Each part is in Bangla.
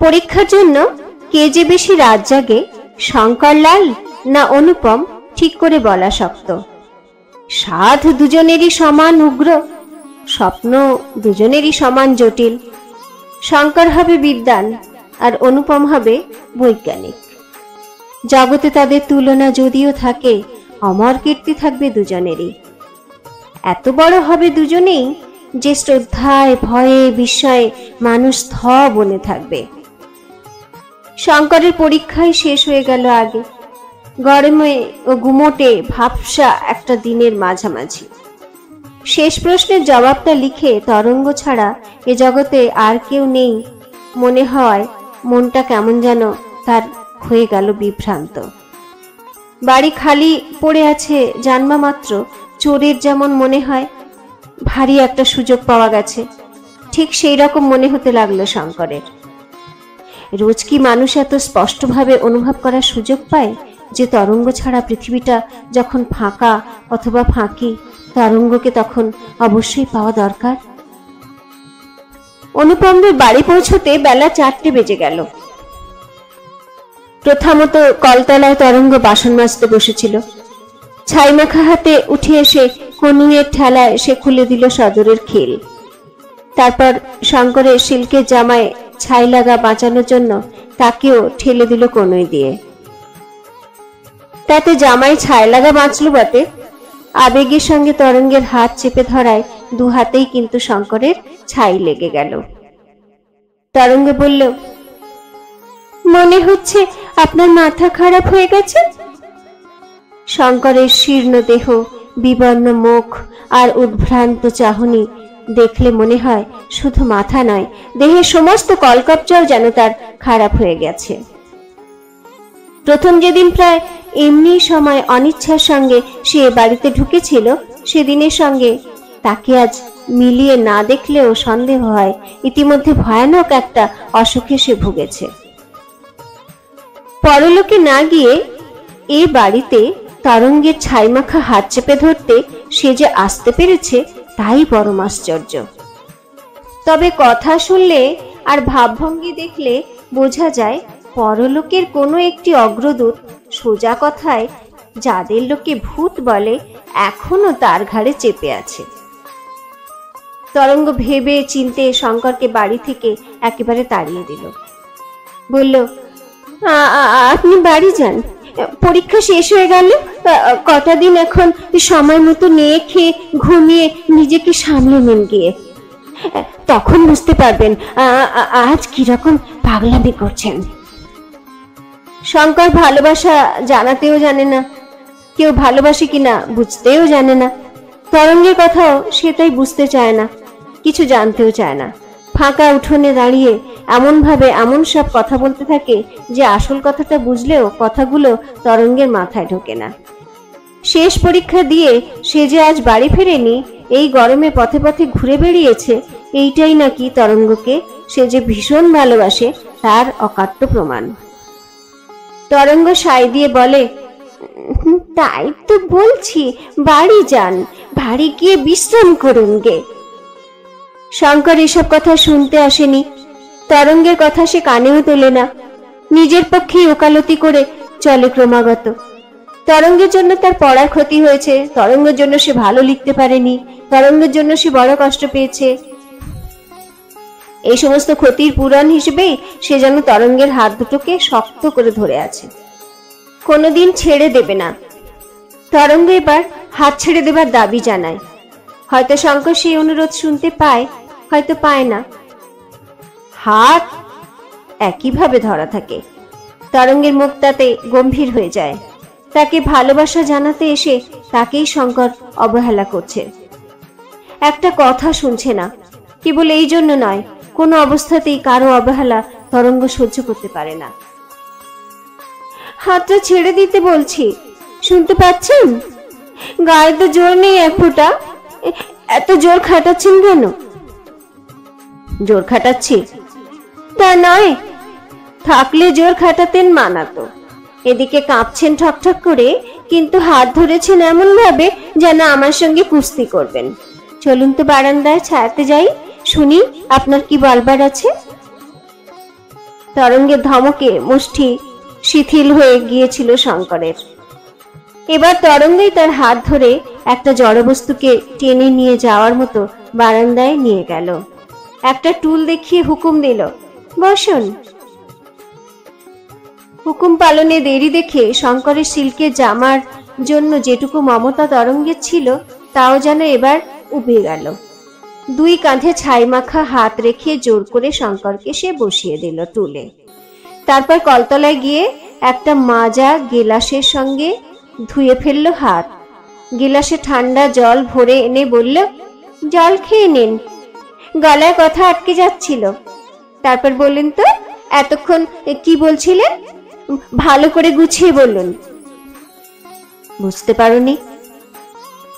পরীক্ষার জন্য কে যে বেশি রাত জাগে, শঙ্করলাল না অনুপম, ঠিক করে বলা শক্ত। সাধ দুজনেরই সমান উগ্র, স্বপ্ন দুজনেরই সমান জটিল। শঙ্কর হবে বিদ্বান আর অনুপম হবে বৈজ্ঞানিক। জগতে তাদের তুলনা যদিও থাকে, অমর কীর্তি থাকবে দুজনেরই। এত বড় হবে দুজনেই যে শ্রদ্ধায় ভয়ে বিস্ময়ে মানুষ থ বনে থাকবে। শঙ্করের পরীক্ষাই শেষ হয়ে গেল আগে, গরমে ও গুমোটে ভাবসা একটা দিনের মাঝামাঝি। শেষ প্রশ্নের জবাবটা লিখে তরঙ্গ ছাড়া এ জগতে আর কেউ নেই মনে হয় মনটা কেমন যেন তার হয়ে গেল বিভ্রান্ত। বাড়ি খালি পড়ে আছে জানবা মাত্র চোরের যেমন মনে হয় ভারী একটা সুযোগ পাওয়া গেছে, ঠিক সেই রকম মনে হতে লাগলো শঙ্করের। রোজ কি মানুষ এত স্পষ্টভাবে অনুভব করার সুযোগ পায় যে তরঙ্গ ছাড়া পৃথিবীটা যখন ফাঁকা অথবা ফাঁকি, তরঙ্গকে তখন অবশ্যই পাওয়া দরকার। অনুপমদের বাড়ি পৌঁছতে বেলা 4টে বেজে গেল। প্রথমত কলতলায় তরঙ্গ বাসন মাজতে বসেছিল। ছাইমাখা হাতে উঠে এসে কনুইয়ের ঠেলায় সে খুলে দিল সদরের খিল। তারপর শঙ্করের সিল্কের জামায় ছাই লাগা বাঁচানোর জন্য তাকেও ঠেলে দিল কনুই দিয়ে। তাতে জামাই ছাই লাগা বাঁচল বটে, আবেগের সঙ্গে তরঙ্গের হাত চেপে ধরায় দু হাতেই কিন্তু শঙ্করের ছাই লেগে গেল। তরঙ্গ বলল, মনে হচ্ছে আপনার মাথা খারাপ হয়ে গেছে। শঙ্করের শীর্ণ দেহ, বিবর্ণ মুখ আর উদ্ভ্রান্ত চাহনি দেখলে মনে হয় শুধু মাথা নয়, দেহের সমস্ত কলকবজাও যেন তার খারাপ হয়ে গেছে। প্রথম যেদিন প্রায় এমনি সময় অনিচ্ছার সঙ্গে সে বাড়িতে ঢুকেছিল, সেদিনের সঙ্গে তাকে আজ মিলিয়ে না দেখলেও সন্দেহ হয় ইতিমধ্যে ভয়ানক একটা অসুখে সে ভুগেছে। পরলোকে না গিয়ে এ বাড়িতে তরঙ্গের ছাইমাখা হাত চেপে ধরতে সে যে আসতে পেরেছে তাই পরম আশ্চর্য। তবে কথা শুনলে আর ভাবভঙ্গি দেখলে বোঝা যায় পরলোকের কোনো একটি অগ্রদূত সোজা কথায় যাদের লোকে ভূত বলে এখনো তার ঘাড়ে চেপে আছে। তরঙ্গ ভেবে চিনতে শঙ্করকে বাড়ি থেকে একেবারে তাড়িয়ে দিল। বলল, আপনি বাড়ি যান, পরীক্ষা শেষ হয়ে গেল, কটা দিন এখন সময় মতো নিয়ে খেয়ে ঘুমিয়ে নিজেকে সামলে নেন গিয়ে, তখন বুঝতে পারবেন আজ কিরকম পাগলামি করছেন। শঙ্কর ভালোবাসা জানাতেও জানে না, কেউ ভালোবাসে কিনা বুঝতেও জানে না। তরঙ্গের কথাও সে তাই বুঝতে চায় না, কিছু জানতেও চায় না। ফাঁকা উঠোনে দাঁড়িয়ে এমন ভাবে এমন সব কথা বলতে থাকে যে আসল কথাটা বুঝলেও কথাগুলো তরঙ্গের মাথায় ঢোকে না। শেষ পরীক্ষা দিয়ে সে যে আজ বাড়ি ফেরেনি, এই গরমে পথে পথে ঘুরে বেরিয়েছে, এইটাই নাকি তরঙ্গকে সে যে ভীষণ ভালোবাসে তার অকাট্য প্রমাণ। তরঙ্গ সায় দিয়ে বলে, তাই তো বলছি, বাড়ি যান, বাড়ি গিয়ে বিশ্রাম করুন গে। শঙ্কর এসব কথা শুনতে আসেনি, তরঙ্গের কথা সে কানেও তোলে না, নিজের পক্ষেই ওকালতি করে চলে ক্রমাগত। তরঙ্গের জন্য তার পড়ার ক্ষতি হয়েছে, তরঙ্গের জন্য সে ভালো লিখতে পারেনি, তরঙ্গের জন্য সে বড় কষ্ট পেয়েছে। এই সমস্ত ক্ষতির পূরণ হিসেবেই সে যেন তরঙ্গের হাত দুটোকে শক্ত করে ধরে আছে, কোনোদিন ছেড়ে দেবে না। তরঙ্গ এবার হাত ছেড়ে দেবার দাবি জানায়। হয়তো শঙ্কর সেই অনুরোধ শুনতে পায়, হয়তো পায় না। হাত একইভাবে ধরা থাকে। তরঙ্গের মুখ তাতে গম্ভীর হয়ে যায়। তাকে ভালোবাসা জানাতে এসে তাকেই শঙ্কর অবহেলা করছে। একটা কথা শুনছে না। কেবল এই জন্য নয়, কোনো অবস্থাতেই কারো অবহেলা তরঙ্গ সহ্য করতে পারে না। হাতটা ছেড়ে দিতে বলছি, শুনতে পাচ্ছেন? গায়ে তো জোর নেই এক ফোঁটা, এত জোর খাটাচ্ছেন কেন? জোর খাটাচ্ছি তা নয়, থাকলে জোর খাটাতেন মানাতো, এদিকে কাঁপছেন ঠকঠক করে, কিন্তু হাত ধরেছেন এমন ভাবে যেন আমার সঙ্গে কুস্তি করবেন। চলুন তো বারান্দায় ছায়াতে যাই, শুনি আপনার কি বলবার আছে। তরঙ্গের ধমকে মুষ্টি শিথিল হয়ে গিয়েছিল শঙ্করের। এবার তরঙ্গই তার হাত ধরে একটা জড়বস্তুকে টেনে নিয়ে যাওয়ার মতো বারান্দায় নিয়ে গেল। একটা টুল দেখিয়ে হুকুম দিল, বসুন। হুকুম পালনে দেরি দেখে শঙ্করের সিল্কের জামার জন্য যেটুকু মমতা তরঙ্গের ছিল তাও যেন এবার উবে গেল। দুই কাঁধে ছাই মাখা হাত রেখে জোর করে শঙ্করকে সে বসিয়ে দিল টুলে। তারপর কলতলায় গিয়ে একটা মাজা গেলাসের সঙ্গে ধুয়ে ফেলল হাত। গিলাসে ঠান্ডা জল ভরে এনে বলল, জল খেয়ে নিন, গলায় কথা আটকে যাচ্ছিল। তারপর বললেন, তো এতক্ষণ কি বলছিলেন, ভালো করে গুছিয়ে বলুন। বুঝতে পারোনি?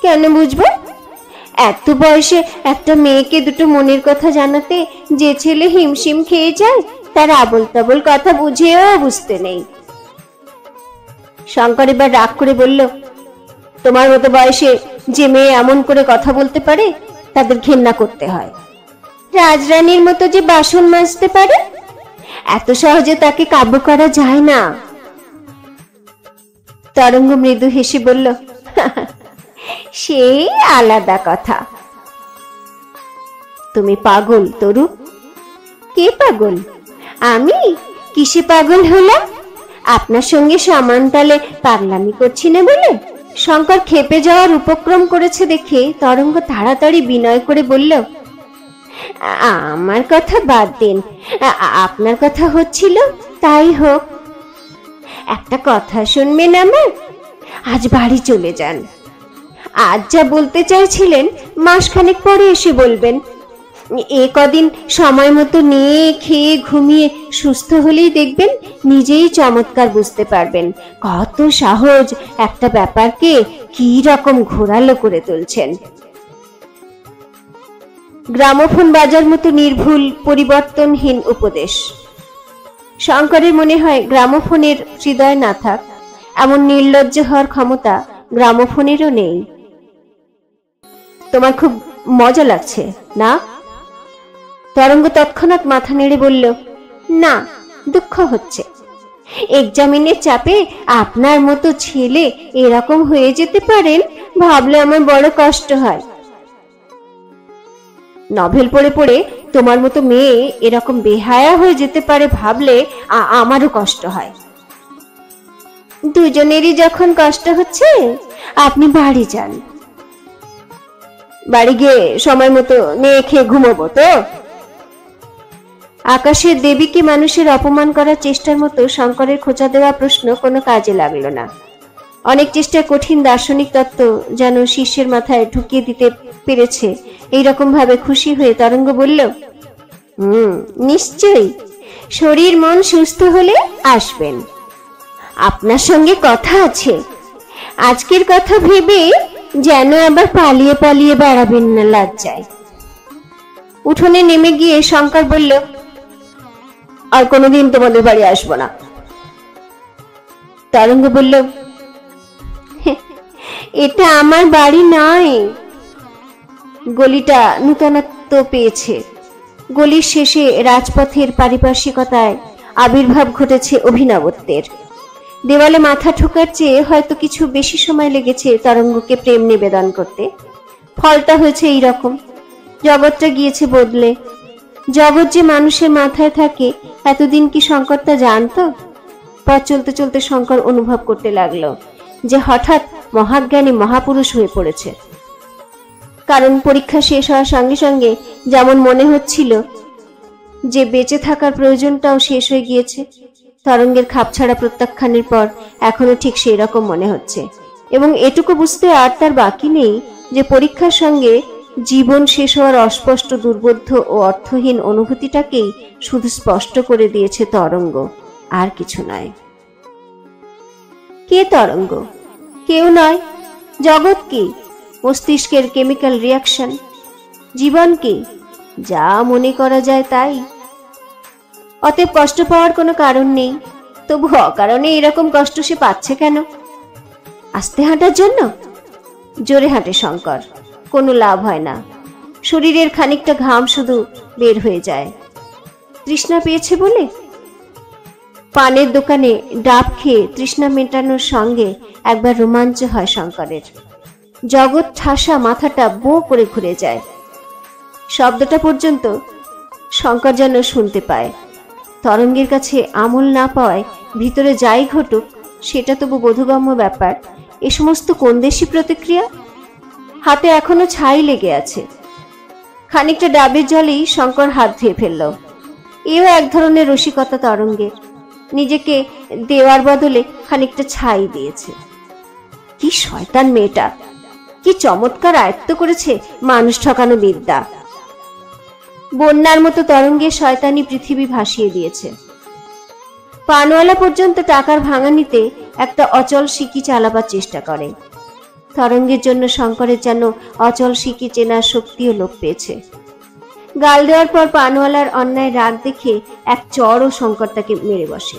কেন বুঝবো? এত বয়সে একটা মেয়েকে দুটো মনের কথা জানাতে যে ছেলে হিমশিম খেয়ে যায়, তার আবল তাবল কথা বুঝেও বুঝতে নেই। শঙ্কর এবার রাগ করে বলল, তোমার মতো বয়সে যে মেয়ে এমন করে কথা বলতে পারে তাদের ঘেন্না করতে হয়। রাজরানীর মতো যে বাসন মাজতে পারে, এত সহজে তাকে কাবু করা যায় না। তরঙ্গ মৃদু হেসে বলল, সেই আলাদা কথা। তুমি পাগল তরু। কে পাগল? আমি? কিসে পাগল হলাম? আপনার সঙ্গে সমান তালে পাগলামি করছি না বলে? শঙ্কর খেপে যাওয়ার উপক্রম করেছে দেখে তরঙ্গ তাড়াতাড়ি বিনয় করে বলল, আমার কথা বাদ দিন, আপনার কথা হচ্ছিল, তাই হোক। একটা কথা শুনবেন আমার? আজ বাড়ি চলে যান। আজ যা বলতে চাইছিলেন মাসখানেক পরে এসে বলবেন। এ কদিন সময় মতো নিয়ে খেয়ে ঘুমিয়ে সুস্থ হলেই দেখবেন নিজেই চমৎকার বুঝতে পারবেন কত সহজ একটা ব্যাপারকে কি রকম ঘোরালো করে তুলছেন। গ্রামোফোন বাজার মতো নির্ভুল পরিবর্তনহীন উপদেশ। শঙ্করের মনে হয় গ্রামোফোনের হৃদয় না থাক এমন নির্লজ্জ হওয়ার ক্ষমতা গ্রামোফোনেরও নেই। তোমার খুব মজা লাগছে না? তরঙ্গ তৎক্ষণাৎ মাথা নেড়ে বলল, না, দুঃখ হচ্ছে। এক্সামিনের চাপে আপনার মতো ছেলে এরকম হয়ে যেতে পারেন ভাবলে আমার বড় কষ্ট হয়। নভেল পড়ে পড়ে তোমার মতো মেয়ে এরকম বেহায়া হয়ে যেতে পারে ভাবলে আমারও কষ্ট হয়। দুজনেরই যখন কষ্ট হচ্ছে আপনি বাড়ি যান। বাড়ি গিয়ে সময় মতো মেয়ে খেয়ে ঘুমোবো তো? আকাশের দেবীকে মানুষের অপমান করার চেষ্টার মতো শঙ্করের খোঁচা দেওয়া প্রশ্ন কোনো কাজে লাগলো না। অনেক চেষ্টায় কঠিন দার্শনিক তত্ত্ব যেন শিষ্যের মাথায় ঢুকিয়ে দিতে পেরেছে এইরকম ভাবে খুশি হয়ে তরঙ্গ বলল, নিশ্চয়ই, শরীর মন সুস্থ হলে আসবেন। আপনার সঙ্গে কথা আছে। আজকের কথা ভেবে যেন আবার পালিয়ে পালিয়ে বেড়াবেন না লজ্জায়। উঠোনে নেমে গিয়ে শঙ্কর বলল, আর কোনোদিন তোমাদের বাড়ি আসবো না। তরঙ্গ বলল, এটা আমার বাড়ি নয়। গলিটা নূতনত্ব পেয়েছে। গলির শেষে রাজপথের পারিপার্শ্বিকতায় আবির্ভাব ঘটেছে অভিনবত্বের। দেওয়ালে মাথা ঠোকার চেয়ে হয়তো কিছু বেশি সময় লেগেছে তরঙ্গকে প্রেম নিবেদন করতে। ফলটা হয়েছে এইরকম। জগৎটা গিয়েছে বদলে। জগৎ যে মানুষের মাথায় থাকে এতদিন কি শঙ্কর তা জানতো? পথ চলতে চলতে শঙ্কর অনুভব করতে লাগলো যে হঠাৎ মহাজ্ঞানী মহাপুরুষ হয়ে পড়েছে। কারণ পরীক্ষা শেষ হওয়ার সঙ্গে সঙ্গে যেমন মনে হচ্ছিল যে বেঁচে থাকার প্রয়োজনটাও শেষ হয়ে গিয়েছে, তরঙ্গের খাপছাড়া প্রত্যাখ্যানের পর এখনো ঠিক সেই রকম মনে হচ্ছে। এবং এটুকু বুঝতে আর তার বাকি নেই যে পরীক্ষার সঙ্গে জীবন শেষ হওয়ার অস্পষ্ট দুর্বোধ্য ও অর্থহীন অনুভূতিটাকেই শুধু স্পষ্ট করে দিয়েছে তরঙ্গ, আর কিছু নয়। কে তরঙ্গ? কেউ নয়। জগৎ কি? মস্তিষ্কের কেমিক্যাল রিয়াকশন। জীবন কি? যা মনে করা যায় তাই। অতএব কষ্ট পাওয়ার কোনো কারণ নেই। তবু অকারণে এরকম কষ্ট সে পাচ্ছে কেন? আস্তে হাঁটার জন্য? জোরে হাঁটে শঙ্কর, কোনো লাভ হয় না। শরীরের খানিকটা ঘাম শুধু বের হয়ে যায়। তৃষ্ণা পেয়েছে বলে? পানের দোকানে ডাব খেয়ে তৃষ্ণা মেটানোর সঙ্গে একবার রোমাঞ্চ হয় শঙ্করের। জগৎ ঠাসা মাথাটা বো করে ঘুরে যায়। শব্দটা পর্যন্ত শঙ্কর যেন শুনতে পায়। তরঙ্গের কাছে আমল না পাওয়ায় ভিতরে যাই ঘটুক সেটা তবু বোধগম্য ব্যাপার। এ সমস্ত কোন দেশি প্রতিক্রিয়া? হাতে এখনো ছাই লেগে আছে। খানিকটা ডাবের জলেই শঙ্কর হাত ধুয়ে ফেলল। এও এক ধরনের রসিকতা তরঙ্গের। নিজেকে দেওয়ার বদলে খানিকটা ছাই দিয়েছে। কি শয়তান মেয়েটা! কি চমৎকার আয়ত্ত করেছে মানুষ ঠকানো বিদ্যা। বন্যার মতো তরঙ্গের শয়তানি পৃথিবী ভাসিয়ে দিয়েছে। পানওয়ালা পর্যন্ত টাকার ভাঙানিতে একটা অচল সিকি চালাবার চেষ্টা করে। তরঙ্গের জন্য শঙ্করের যেন অচল সিকি চেনার শক্তিও লোপ পেয়েছে। গাল দেওয়ার পর পানওয়ালার অন্যায় রাগ দেখে এক চড়ও শঙ্কর তাকে মেরে বসে।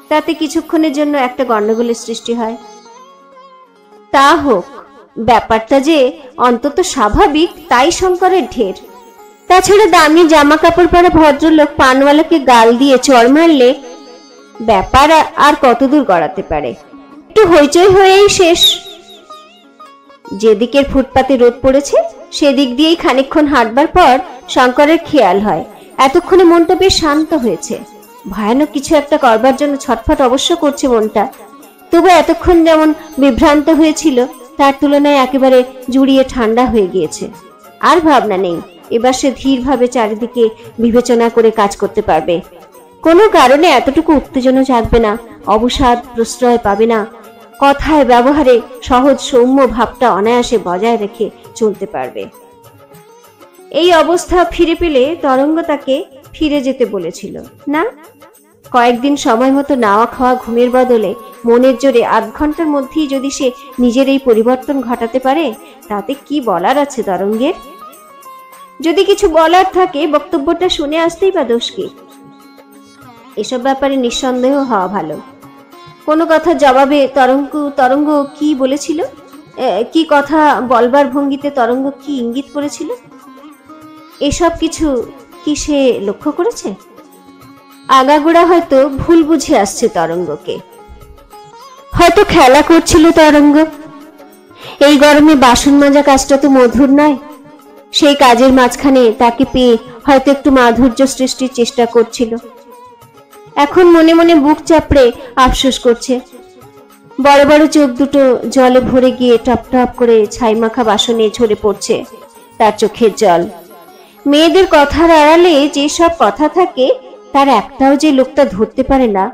তাতে কিছুক্ষণের জন্য একটা গন্ডগোলের সৃষ্টি হয়। তা হোক, ব্যাপারটা যে অন্তত স্বাভাবিক তাই শঙ্করের ঢের। তাছাড়া দামি জামা কাপড় পরা ভদ্রলোক পানওয়ালাকে গাল দিয়ে চড় মারলে ব্যাপার আর কতদূর গড়াতে পারে? একটু হইচই হয়েই শেষ। যেদিকের ফুটপাতে রোদ পড়েছে সেদিক দিয়েই খানিকক্ষণ হাঁটবার পর শঙ্করের খেয়াল হয় এতক্ষণে মনটা বেশ শান্ত হয়েছে। ভয়ানক কিছু একটা করবার জন্য ছটফট অবশ্য করছে মনটা, তবু এতক্ষণ যেমন বিভ্রান্ত হয়েছিল তার তুলনায় একেবারে জুড়িয়ে ঠান্ডা হয়ে গিয়েছে। আর ভাবনা নেই। এবার সে ধীরভাবে চারিদিকে বিবেচনা করে কাজ করতে পারবে। কোনো কারণে এতটুকু উত্তেজনা জাগবে না, অবসাদ প্রশ্রয় পাবে না। কথায় ব্যবহারে সহজ সৌম্য ভাবটা অনায়াসে বজায় রেখে চলতে পারবে। এই অবস্থা ফিরে পেলে তরঙ্গ তাকে ফিরে যেতে বলেছিল না? কয়েকদিন সময় মতো নাওয়া খাওয়া ঘুমের বদলে মনের জোরে আধ ঘন্টার মধ্যেই যদি সে নিজের এই পরিবর্তন ঘটাতে পারে তাতে কি বলার আছে তরঙ্গের? যদি কিছু বলার থাকে বক্তব্যটা শুনে আসতেই বা দোষ কি? এসব ব্যাপারে নিঃসন্দেহ হওয়া ভালো। কোনো কথা জবাবে তরঙ্গ কি বলেছিল, কি কথা বলবার ভঙ্গিতে তরঙ্গ কি ইঙ্গিত করেছিল, এসব কিছু কি সে লক্ষ্য করেছে? আগাগোড়া হয়তো ভুল বুঝে আসছে তরঙ্গকে। হয়তো খেলা করছিল তরঙ্গ। এই গরমে বাসন মাজা কাজটা তো মধুর নয়। সেই কাজের মাঝখানে তাকে পেয়ে হয়তো একটু মাধুর্য সৃষ্টির চেষ্টা করছিল। এখন মনে মনে বুক চাপড়ে আফসোস করছে। বড় বড় চোখ দুটো জলে ভরে গিয়ে টপ টপ করে ছাই মাখা বাসনে ঝরে পড়ছে তার চোখের জল। মেয়েদের কথার আড়ালে যেসব কথা থাকে তার একটাও যে লোকটা ধরতে পারে না,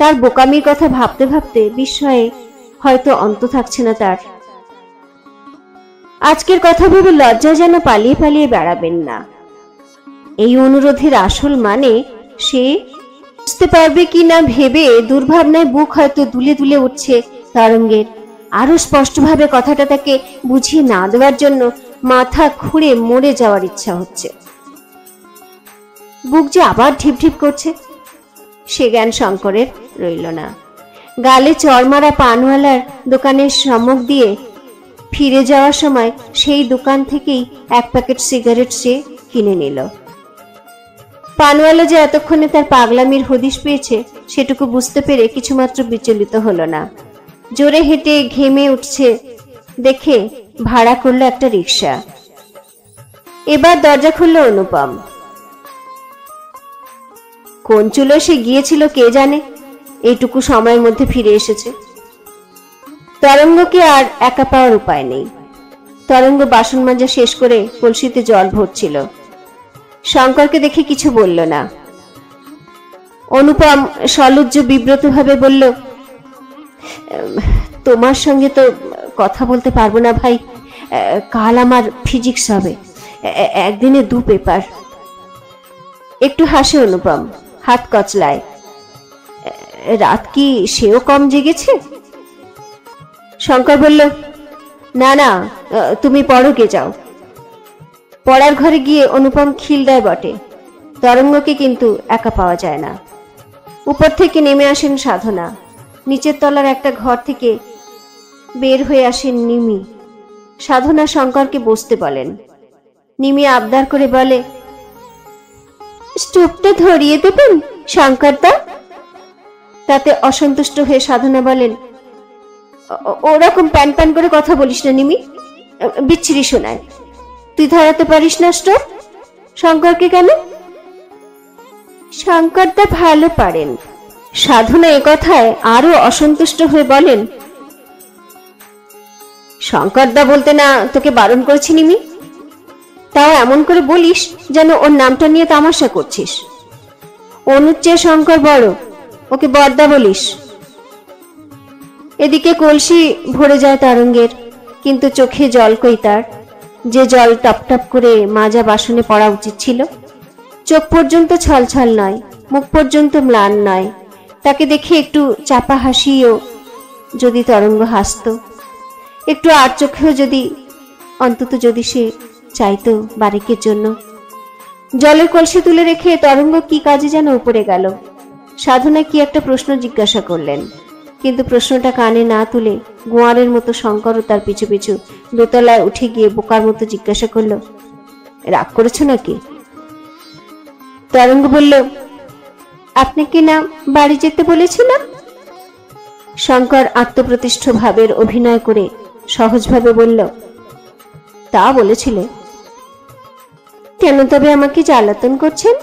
তার বোকামির কথা ভাবতে ভাবতে বিস্ময়ে হয়তো অন্ত থাকছে না তার। আজকের কথা ভেবে লজ্জা যেন পালিয়ে পালিয়ে বেড়াবেন না। এই অনুরোধের আসল মানে সে বুঝতে পারবে কি না ভেবে দুর্ভাবনায় বুক হয়তো দুলে দুলে উঠছে তরঙ্গের। আরো স্পষ্টভাবে কথাটা তাকে বুঝিয়ে না দেওয়ার জন্য মাথা খুঁড়ে মরে যাওয়ার ইচ্ছা হচ্ছে। বুক যে আবার ঢিপ ঢিপ করছে সে জ্ঞান শঙ্করের রইল না। গালে চড়মারা পানওয়ালার দোকানের সম্মুখ দিয়ে ফিরে যাওয়ার সময় সেই দোকান থেকেই এক প্যাকেট সিগারেট সে কিনে নিল। পানওয়ালা যে এতক্ষণে তার পাগলামির হদিশ পেয়েছে সেটুকু বুঝতে পেরে কিছুমাত্র বিচলিত হলো না। জোরে হেঁটে ঘেমে উঠছে দেখে ভাড়া করলো একটা রিক্সা। এবার দরজা খুলল অনুপম। কোন চুলো সে গিয়েছিল কে জানে, এইটুকু সময়ের মধ্যে ফিরে এসেছে। তরঙ্গকে আর একা পাওয়ার উপায় নেই। তরঙ্গ বাসন মাজা শেষ করে কলসিতে জল ভরছিল। শঙ্করকে দেখে কিছু বলল না। অনুপম সলজ্জ বিব্রত ভাবে বলল, তোমার সঙ্গে তো কথা বলতে পারবো না ভাই, কাল আমার ফিজিক্স হবে, একদিনে 2 পেপার। একটু হাসে অনুপম, হাত কচলায়। রাত কি সেও কম জেগেছে? শঙ্কর বলল, না না, তুমি পড়ো গে যাও। পড়ার ঘরে গিয়ে অনুপম খিল দেয় বটে, তরঙ্গকে কিন্তু একা পাওয়া যায় না। উপর থেকে নেমে আসেন সাধনা। নিচের তলার একটা ঘর থেকে বের হয়ে আসেন নিমি। সাধনা শঙ্করকে বসতে বলেন। নিমি আবদার করে বলে, স্টোভটা ধরিয়ে দেবেন শঙ্করদা? তাতে অসন্তুষ্ট হয়ে সাধনা বলেন, ওরকম প্যান প্যান করে কথা বলিস না নিমি, বিচ্ছিরি শোনায়। তুই ধরাতে পারিস না স্টোভ? শঙ্করকে কেন? শঙ্করদা ভালো পারেন। সাধনা এ কথায় আরো অসন্তুষ্ট হয়ে বলেন, শঙ্করদা বলতে না তোকে বারণ করেছি নিমি? তাও এমন করে বলিস যেন ওর নামটা নিয়ে তামাশা করছিস। অনুর চেয়ে শঙ্কর বড়, ওকে বড়দা বলিস। এদিকে কলসি ভরে যায় তরঙ্গের, কিন্তু চোখে জল কই তার, যে জল টপ টপ করে মাজা বাসনে পড়া উচিত ছিল। চোখ পর্যন্ত ছলছল নয়, মুখ পর্যন্ত ম্লান নয়। তাকে দেখে একটু চাপা হাসিও যদি তরঙ্গ হাসত, একটু আর চোখেও যদি, অন্তত যদি সে চাইতো বারিকের জন্য। জলের কলসি তুলে রেখে তরঙ্গ কি কাজে যেন উপরে গেল। সাধনা কি একটা প্রশ্ন জিজ্ঞাসা করলেন, কিন্তু প্রশ্নটা কানে না তুলে গোয়ারের মতো শঙ্করও তার পিছু পিছু দোতলায় উঠে গিয়ে বোকার মতো জিজ্ঞাসা করল, রাগ করেছ নাকি? তরঙ্গ বলল, আপনি কি না বাড়ি যেতে বলেছিলাম? শঙ্কর আত্মপ্রতিষ্ঠ ভাবের অভিনয় করে সহজভাবে বলল, তা বলেছিলে। কেন তবে আমাকে জ্বালাতন করছেন?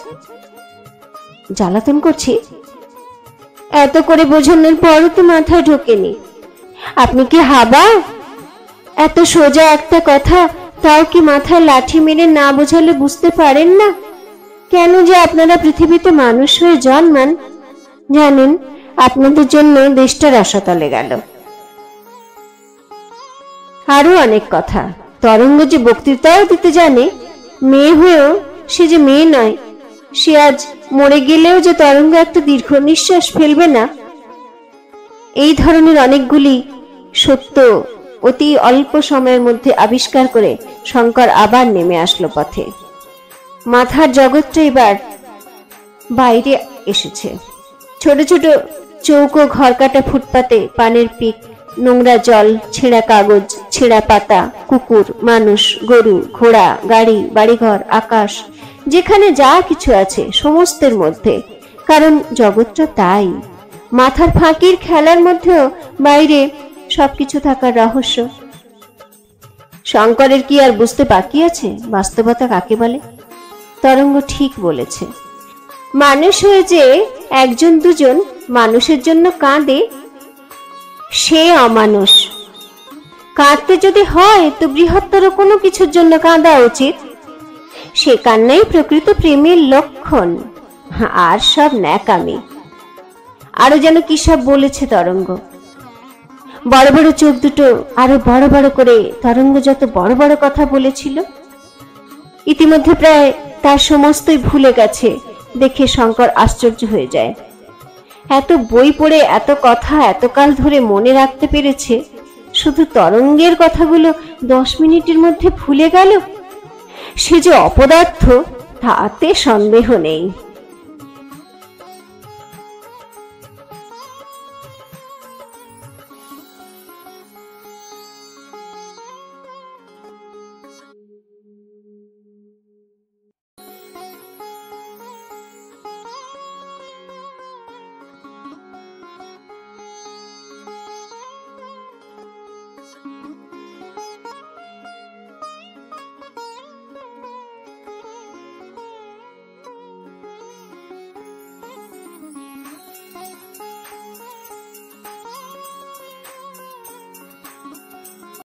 জ্বালাতন করছি? এত করে বোঝানোর পরও তো মাথায় ঢোকেনি। আপনি কি হাবা? এত সোজা একটা কথা তাও কি মাথায় লাঠি মেরে না বোঝালে বুঝতে পারেন না? কেন যে আপনারা পৃথিবীতে মানুষ হয়ে জন্মান? জানেন, আপনাদের জন্য দেশটা রসাতলে গেল। আরো অনেক কথা। তরঙ্গ যে বক্তৃতাও দিতে জানে, মেয়ে হয়েও সে যে মেয়ে নয়। সে আজ মরে গেলেও যে তরঙ্গ একটা দীর্ঘ নিঃশ্বাস ফেলবে না, এই ধরনের অনেকগুলি সত্য অতি অল্প সময়ের মধ্যে আবিষ্কার করে শঙ্কর আবার নেমে আসলো পথে। মাথার জগৎটা এবার বাইরে এসেছে। ছোট ছোট চৌকো ঘর কাটা ফুটপাতে পানের পিক, নোংরা জল, ছেঁড়া কাগজ, ছেঁড়া পাতা, কুকুর, মানুষ, গরু, ঘোড়া, গাড়ি, বাড়িঘর, আকাশ, যেখানে যা কিছু আছে সমস্তের মধ্যে। কারণ জগৎটা তাই, মাথার ফাঁকির খেলার মধ্যেও বাইরে সবকিছু থাকার রহস্য। শঙ্করের কি আর বুঝতে বাকি আছে বাস্তবতা কাকে বলে? তরঙ্গ ঠিক বলেছে। মানুষ হয়ে যে একজন দুজন মানুষের জন্য কাঁদে, সে অমানুষ। কাঁদতে যদি হয় তো বৃহত্তর কোনো কিছুর জন্য কাঁদা উচিত। সে কান্নাই প্রকৃত প্রেমের লক্ষণ, আর সব ন্যাকামি। আরো যেন কি সব বলেছে তরঙ্গ। বড় বড় চোখ দুটো আরো বড় বড় করে তরঙ্গ যত বড় বড় কথা বলেছিল, ইতিমধ্যে প্রায় তার সমস্তই ভুলে গেছে দেখে শঙ্কর আশ্চর্য হয়ে যায়। এত বই পড়ে এত কথা এতকাল ধরে মনে রাখতে পেরেছে, শুধু তরঙ্গের কথাগুলো 10 মিনিটের মধ্যে ভুলে গেল। সে যে অপদার্থ তাতে সন্দেহ নেই।